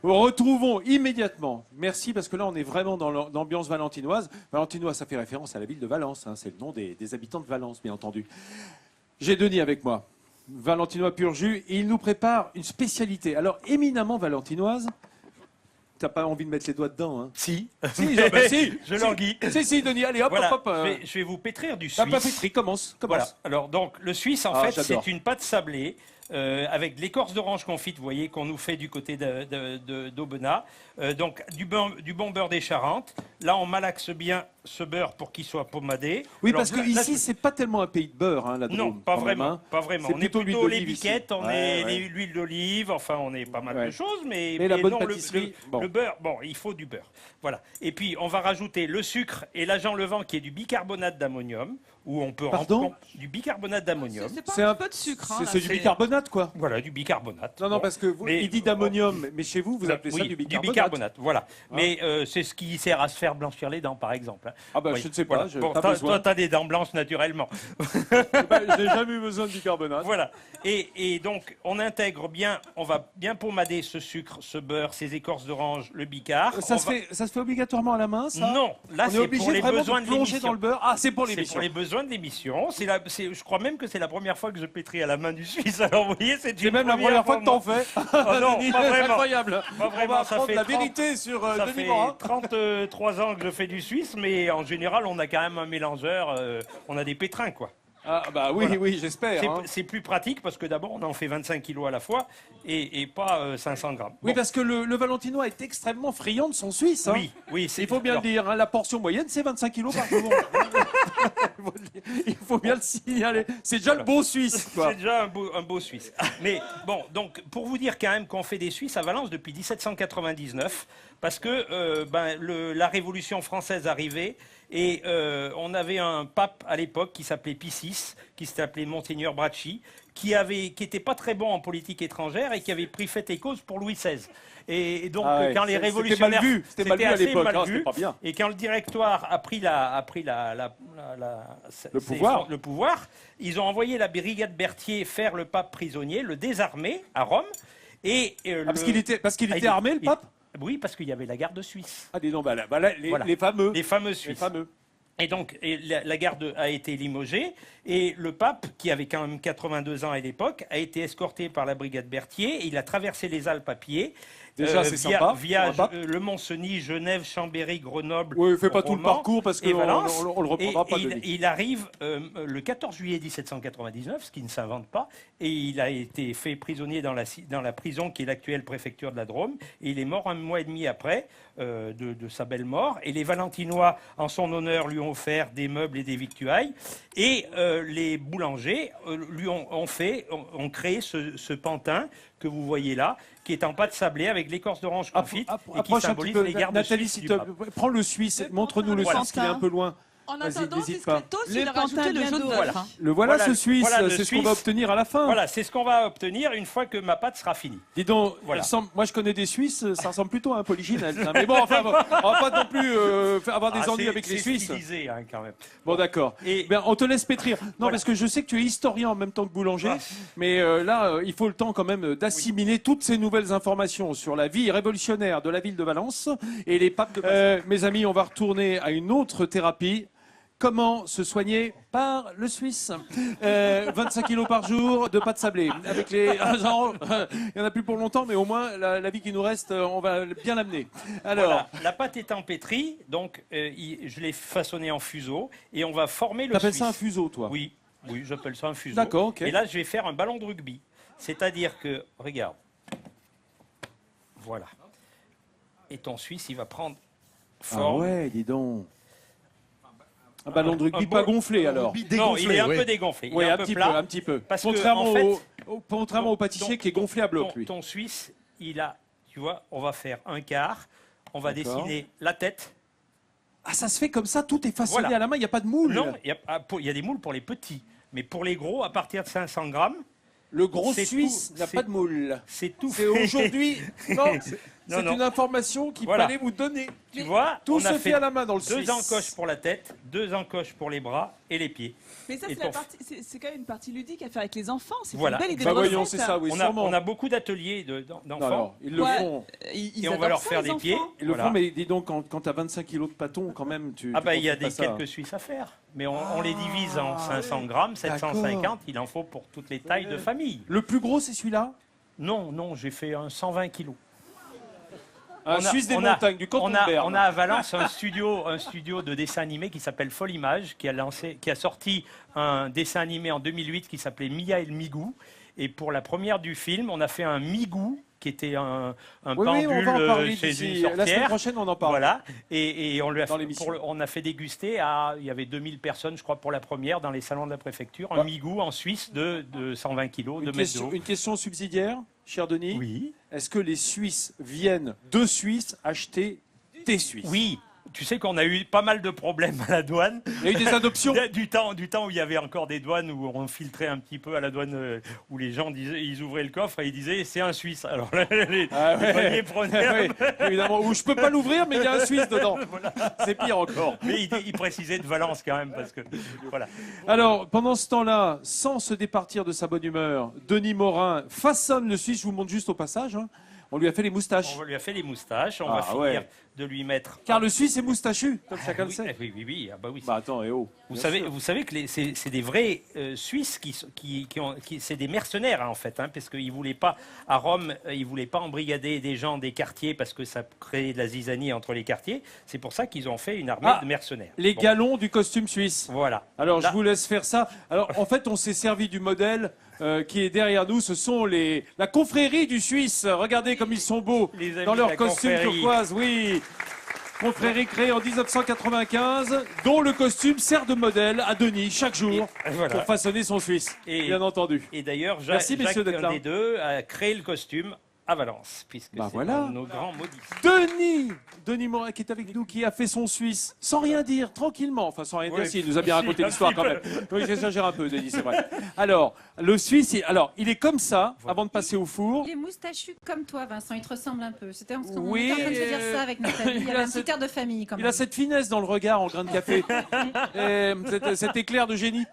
Retrouvons immédiatement. Merci, parce que là, on est vraiment dans l'ambiance valentinoise. Valentinoise, ça fait référence à la ville de Valence. Hein, c'est le nom des habitants de Valence, bien entendu. J'ai Denis avec moi, valentinois pur jus, et il nous prépare une spécialité. Alors, éminemment valentinoise. T'as pas envie de mettre les doigts dedans, hein? Si. Si, Je languis. Si, Denis, allez, hop, Voilà. hop, hop. Je vais vous pétrir du T'as suisse. pas pétri, commence. Voilà. Alors, donc, le suisse, en fait, j'adore. c'est une pâte sablée avec de l'écorce d'orange confite, vous voyez, qu'on nous fait du côté d'Aubenas. Donc, du bon beurre des Charentes. Là, on malaxe bien ce beurre pour qu'il soit pommadé. Oui, Alors, parce que ici, c'est pas tellement un pays de beurre, hein, la Drôme. Non, pas quand vraiment. même, hein. Pas vraiment. C'est On est plutôt plutôt l'huile les d'olive biquettes, ici. on Ouais, est ouais. l'huile d'olive, enfin, on est pas mal Ouais. de choses, mais la bonne non, pâtisserie, bon. le beurre, bon, il faut du beurre. Voilà. Et puis, on va rajouter le sucre et l'agent levant qui est du bicarbonate d'ammonium, où on peut Pardon du bicarbonate d'ammonium. C'est pas C'est un un peu de sucre. Hein, là, C'est du bicarbonate, quoi. Voilà, du bicarbonate. Non, Bon. parce que vous, Mais- il dit d'ammonium, mais chez vous, vous appelez ça Oui, du bicarbonate. voilà. Hein? Mais c'est ce qui sert à se faire blanchir les dents, par exemple. Hein. Ah bah, Oui, je ne sais pas, voilà. je Bon, pas toi, besoin. tu as des dents blanches naturellement. Bah, je n'ai jamais eu besoin de bicarbonate. Voilà. Et donc, on intègre bien, on va bien pommader ce sucre, ce beurre, ces écorces d'orange, le bicarb. Ça se fait obligatoirement à la main, ça? Non, là, On est c'est pour obligé les vraiment besoins de de plonger l'émission. dans le beurre. Ah, c'est pour C'est l'émission. pour les besoins de l'émission. Je crois même que c'est la première fois que je pétris à la main du Suisse. Alors, vous voyez, c'est C'est même la première fois que t'en fais. Ah non, Denis, pas vraiment. incroyable. Pas On vraiment, va ça apprendre fait la 30 vérité sur Ça Denis fait Morin. 33 ans que je fais du Suisse, mais en général, on a quand même un mélangeur. On a des pétrins, quoi. Ah bah oui, Voilà. oui, j'espère. hein. C'est plus pratique parce que d'abord, on en fait 25 kilos à la fois et pas 500 grammes. Oui, Bon. parce que le Valentinois est extrêmement friand de son Suisse. Hein. Oui, Il faut bien le dire, hein, la portion moyenne, c'est 25 kilos par jour. Il faut bien le signaler. C'est déjà le beau Suisse, quoi. C'est déjà un beau Suisse. Mais bon, donc pour vous dire quand même qu'on fait des Suisses à Valence depuis 1799, parce que la Révolution française arrivait et on avait un pape à l'époque qui s'appelait Pie VI, qui s'appelait Monseigneur Bracci, qui était pas très bon en politique étrangère et qui avait pris fait et cause pour Louis XVI. Et donc, Ah ouais, quand les révolutionnaires... C'était mal vu à assez l'époque, mal hein, vu. c'était pas bien. Et quand le directoire a pris le pouvoir, ils ont envoyé la brigade Berthier faire le pape prisonnier, le désarmer à Rome. Parce qu'il était armé, le pape? Oui, parce qu'il y avait la garde suisse. Ah, dis donc, là, Voilà. les fameux. Les fameux Suisses. Les fameux. Et donc, la garde a été limogée, et le pape, qui avait quand même 82 ans à l'époque, a été escorté par la brigade Berthier, et il a traversé les Alpes à pied. Déjà, c'est sympa. Via pour un pape. le Mont-Cenis, Genève, Chambéry, Grenoble. Oui, il fait pas tout le Romans parcours parce et qu'on Valence. on le reprendra pas, Et Denis. il arrive le 14 juillet 1799, ce qui ne s'invente pas, et il a été fait prisonnier dans la prison qui est l'actuelle préfecture de la Drôme. Et il est mort un mois et demi après de sa belle mort. Et les Valentinois, en son honneur, lui ont offert des meubles et des victuailles. Et les boulangers lui ont créé ce pantin que vous voyez là, qui est en pâte sablée avec l'écorce d'orange confite et qui Approche un petit symbolise peu. les gardes Nathalie, suisses si du tu pape. prends le Suisse, montre-nous le Voilà. Suisse qui est un peu loin. En Vas-y, attendant, n'hésite pas. discretos, Le il a rajouté pantin le bien jaune d'œuf. d'œuf. hein. Le voilà, ce Suisse, voilà le c'est ce qu'on Suisse. va obtenir à la fin. Voilà, c'est ce qu'on va obtenir une fois que ma pâte sera finie. Dis donc, Voilà. moi je connais des Suisses, ça ressemble plutôt à un polyginelle. ça. Mais bon, enfin, on va pas non plus avoir des ennuis avec les Suisses. C'est stylisé, hein, quand même. Bon, d'accord. Et- Ben, on te laisse pétrir. Non, Voilà. parce que je sais que tu es historien en même temps que boulanger, Ah. mais là, il faut le temps quand même d'assimiler toutes ces nouvelles informations sur la vie révolutionnaire de la ville de Valence et les papes de Valence. Mes amis, on va retourner à une autre thérapie. Comment se soigner par le Suisse 25 kilos par jour de pâte sablée. Avec les, genre, il n'y en a plus pour longtemps, mais au moins la vie qui nous reste, on va bien l'amener. Alors, Voilà, la pâte étant pétrie, donc je l'ai façonnée en fuseau et on va former le t'appelles Suisse. ça un fuseau, toi? Oui, j'appelle ça un fuseau. D'accord, ok. Et là, je vais faire un ballon de rugby. C'est-à-dire que, regarde, voilà. Et ton Suisse, il va prendre Ah forme. ouais, dis donc. Un ballon de rugby un pas beau- gonflé alors. Non, il est un peu dégonflé. Il Oui, est un peu petit peu, plat. un petit peu. Parce que, Contrairement, en fait, contrairement au pâtissier qui est gonflé à bloc, lui. Ton Suisse, il a, tu vois, on va faire un quart. On va D'accord. dessiner la tête. Ah, ça se fait comme ça, tout est façonné Voilà. à la main, il n'y a pas de moule. Non, il y a des moules pour les petits. Mais pour les gros, à partir de 500 grammes, Le gros C'est Suisse tout, n'a c'est- pas de moule. c'est tout C'est fait. aujourd'hui. Non, C'est une information qu'il Voilà. fallait vous donner. Tu vois, Tout on se a fait fait à la main dans le 2 Suisse. encoches pour la tête, 2 encoches pour les bras et les pieds. Mais ça, Et c'est la pour- partie- c'est quand même une partie ludique à faire avec les enfants. C'est Voilà. une belle idée Bah de voyons, recette. c'est ça, oui, On sûrement. a beaucoup d'ateliers Non, d'enfants. alors, ils le Ouais. font. Ils Et on va adorent leur ça, faire les des pieds. enfants. Ils le Voilà. font, mais dis donc, quand tu as 25 kilos de pâton, quand même, tu. Ah bah il y a profites des pas ça. quelques Suisses à faire. Mais on les divise en 500 grammes, 750. Il en faut pour toutes les tailles de famille. Le plus gros, c'est celui-là. Non, j'ai fait un 120 kilos. Un Suisse des montagnes, du canton on de a, Berne. on a à Valence un studio de dessin animé qui s'appelle Folimage, qui a sorti un dessin animé en 2008 qui s'appelait Mia et le Migou. Et pour la première du film, on a fait un Migou qui était un Oui, pendule on va en parler chez d'ici. une La semaine sorcière. prochaine, on en parle. Voilà, et on, lui a Dans fait, l'émission. on a fait déguster il y avait 2000 personnes, je crois, pour la première, dans les salons de la préfecture, un Migou en Suisse de 120 kilos, de mètres d'eau. Une question subsidiaire, cher Denis. Oui. Est-ce que les Suisses viennent de Suisse acheter des Suisses? Oui, tu sais qu'on a eu pas mal de problèmes à la douane. Il y a eu des adoptions. Du temps où il y avait encore des douanes où on filtrait un petit peu à la douane, où les gens disaient, ils ouvraient le coffre et ils disaient c'est un Suisse. Alors les Ah ouais. douaniers prenaient, Oui, évidemment. Ou je peux pas l'ouvrir, mais il y a un Suisse dedans. C'est pire encore. mais ils précisaient de Valence quand même parce que voilà. Alors, pendant ce temps-là, sans se départir de sa bonne humeur, Denis Morin façonne le Suisse. Je vous montre juste au passage. Hein. On lui a fait les moustaches. On lui a fait les moustaches, on Ah, va finir ouais. de lui mettre. Car le Suisse est moustachu, comme chacun le oui, sait. oui, ah bah oui. Bah attends, et oh. Vous Bien savez, sûr. vous savez que c'est des vrais Suisses c'est des mercenaires hein, en fait, hein, parce qu'ils voulaient pas à Rome, ils voulaient pas embrigader des gens des quartiers parce que ça créait de la zizanie entre les quartiers. C'est pour ça qu'ils ont fait une armée Ah, de mercenaires. Les Bon, galons du costume suisse. voilà. Alors, Là- je vous laisse faire ça. Alors, en fait, on s'est servi du modèle qui est derrière nous. Ce sont la confrérie du Suisse. Regardez comme ils sont beaux Les amis dans de leur la costume confrérie. turquoise. Oui. Confrérie créée en 1995, dont le costume sert de modèle à Denis chaque jour Et voilà. pour façonner son Suisse, Et- bien entendu. Et d'ailleurs, Merci, messieurs, d'être chacun là. des deux a créé le costume à Valence, puisque Bah c'est voilà. un de nos grands maudits. Denis Morin qui est avec nous, qui a fait son Suisse sans rien dire, tranquillement. Enfin, sans rien dire, Oui. si, il nous a bien Si, raconté un l'histoire petit quand même. Oui, j'exagère un peu, Denis, c'est vrai. Alors, le Suisse, il est comme ça, avant de passer au four. Il est moustachu comme toi, Vincent. Il te ressemble un peu. C'était on Oui, était en train de se dire ça avec Nathalie. Il y il avait a un cette- petit air de famille quand Il même. a cette finesse dans le regard en grain de café, cet éclair de génie.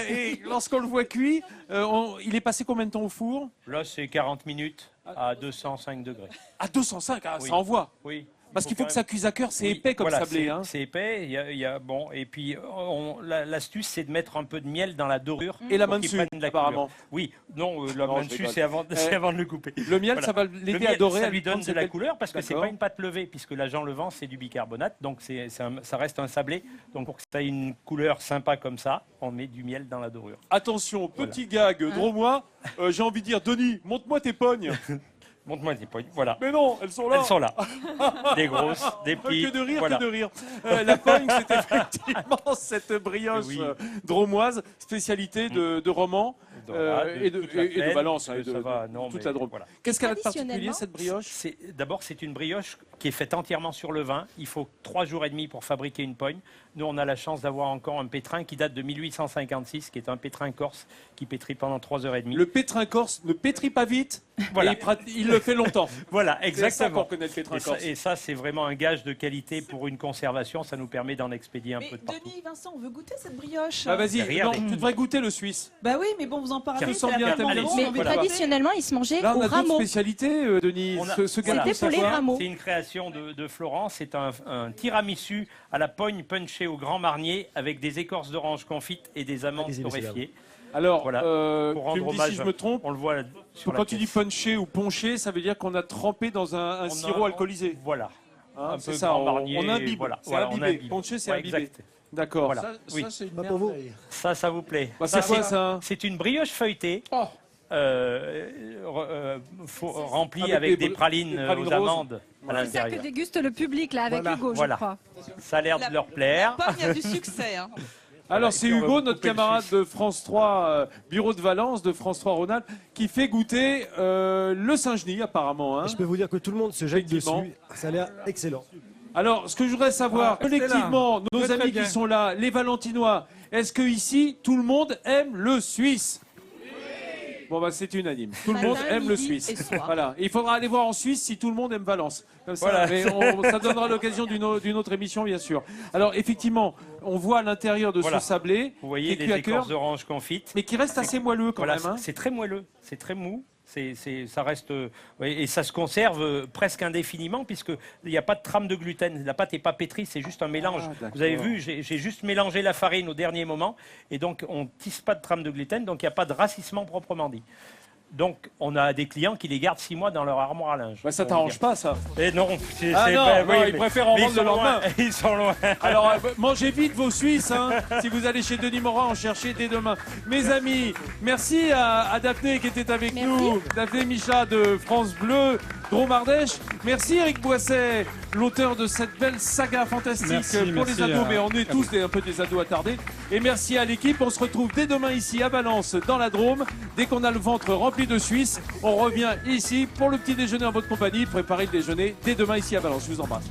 Et lorsqu'on le voit cuit, il est passé combien de temps au four? Là, c'est 40 minutes à 205 degrés. À 205, Oui. ça envoie. Oui. Parce qu'il faut que ça cuise à cœur, c'est Oui, épais comme voilà, sablé. c'est- Hein. C'est épais. Bon, et puis l'astuce, c'est de mettre un peu de miel dans la dorure. Et la pour main qu'il dessus, prenne de la apparemment. couleur. Oui, non, la Non, main je dessus, rigole. c'est avant de le couper. Le miel, Voilà. ça va Le l'aider miel, à dorer. ça à lui donne prendre de la cette- couleur parce que c'est D'accord. pas une pâte levée, puisque l'agent levant, c'est du bicarbonate, donc ça reste un sablé. Donc pour que ça ait une couleur sympa comme ça, on met du miel dans la dorure. Attention, petit gag dromois. J'ai envie de dire, Denis, montre-moi tes pognes. Montre-moi des poignées. Voilà. Mais non, elles sont là. Elles sont là. Des grosses, des petites. Que de rire, voilà. que de rire. La pogne, c'est effectivement cette brioche Oui. dromoise, spécialité de roman Dorade, et de toute la plaine, Valence, hein, et ça va, non, toute mais la Drôme. voilà. Qu'est-ce qu'elle a de particulier, Traditionnellement, cette brioche? D'abord, c'est une brioche qui est faite entièrement sur le vin. Il faut 3 jours et demi pour fabriquer une pogne. Nous, on a la chance d'avoir encore un pétrin qui date de 1856, qui est un pétrin corse qui pétrit pendant 3 heures et demie. Le pétrin corse ne pétrit pas vite, Voilà. et il le fait longtemps. Voilà, C'est ça exactement. qu'on connaît le pétrin Et ça, corse. et ça, c'est vraiment un gage de qualité pour une conservation. Ça nous permet d'en expédier un Mais peu de partout. Denis, Vincent, on veut goûter cette brioche. Bah vas-y, Regardez. non, tu devrais goûter le suisse. Bah oui, mais bon, vous en parlez. Tu c'est sens la bien, peine t'aimes d'en bien. manger, Mais on veut voilà. goûter. traditionnellement, il se mangeait Là, on au a d'autres rameau. spécialités, Denis. On a- Ce gâteau, C'était c'est pour les quoi rameaux. C'est une création de Florence. C'est un tiramisu à la pogne punché au Grand Marnier avec des écorces d'orange confites et des amandes Allez-y, messieurs, torréfiées. Alors, Voilà. Pour tu rendre me dis hommage, si je me trompe. On le voit sur la Quand tu dis pièce. punché ou ponché, ça veut dire qu'on a trempé dans un On sirop a- alcoolisé. Voilà. Hein, Un c'est peu ça, Grand on Marnier, imbibe. voilà. C'est Voilà, on imbibé. imbibe. Ponché, c'est Ouais, imbibé. exact. D'accord. Voilà. Oui. C'est une Pas pour vous. merveille. Ça vous plaît. Bah, c'est Ça, quoi ça? C'est une brioche feuilletée. Oh. Remplie Avec avec des des pralines, des pralines aux roses. amandes à C'est ça que l'intérieur. déguste le public là avec Voilà. Hugo, Voilà. je crois. Ça a l'air de leur plaire. Pomme, il y a du succès. Hein. Alors et c'est puis on va Hugo, vous notre couper le camarade Suisse. de France 3, bureau de Valence, de France 3 Rhône-Alpes, qui fait goûter le Saint-Genis apparemment. Hein. Je peux vous dire que tout le monde se jette Effectivement. dessus. Ça a l'air excellent. Alors ce que je voudrais savoir, collectivement, nos Très, très amis bien. qui sont là, les Valentinois, est-ce que ici tout le monde aime le Suisse? Bon, bah, c'est unanime. Tout le monde Matin, aime le midi Suisse. et soir. Voilà. Il faudra aller voir en Suisse si tout le monde aime Valence. Comme ça, Voilà. mais ça donnera l'occasion d'une autre émission, bien sûr. Alors, effectivement, on voit à l'intérieur de Voilà. ce sablé, Vous qui voyez est cuit les à cœur, écorces d'orange confites. mais qui reste assez moelleux quand Voilà, même. Hein. c'est très moelleux, c'est très mou. Ça reste et ça se conserve presque indéfiniment puisque il n'y a pas de trame de gluten. La pâte n'est pas pétrie, c'est juste un mélange. d'accord. Vous avez vu, j'ai juste mélangé la farine au dernier moment et donc on tisse pas de trame de gluten, donc il n'y a pas de rassissement proprement dit. Donc on a des clients qui les gardent 6 mois dans leur armoire à linge. Bah, ça on va t'arrange dire. pas, ça. Et non, Ah non, ben, non, ils mais- préfèrent en mais vendre ils le sont lendemain. loin, Ils sont loin. Alors, mangez vite vos Suisses, hein, si vous allez chez Denis Morin, en chercher dès demain. Mes amis, merci à Daphné qui était avec nous, Daphné Micha de France Bleu, Drôme Ardèche. Merci Eric Boisset, l'auteur de cette belle saga fantastique pour les ados, mais on est tous un peu des ados attardés. Et merci à l'équipe, on se retrouve dès demain ici à Valence, dans la Drôme. Dès qu'on a le ventre rempli de Suisse, on revient ici pour le petit déjeuner en votre compagnie. Préparez le déjeuner dès demain ici à Valence. Je vous embrasse.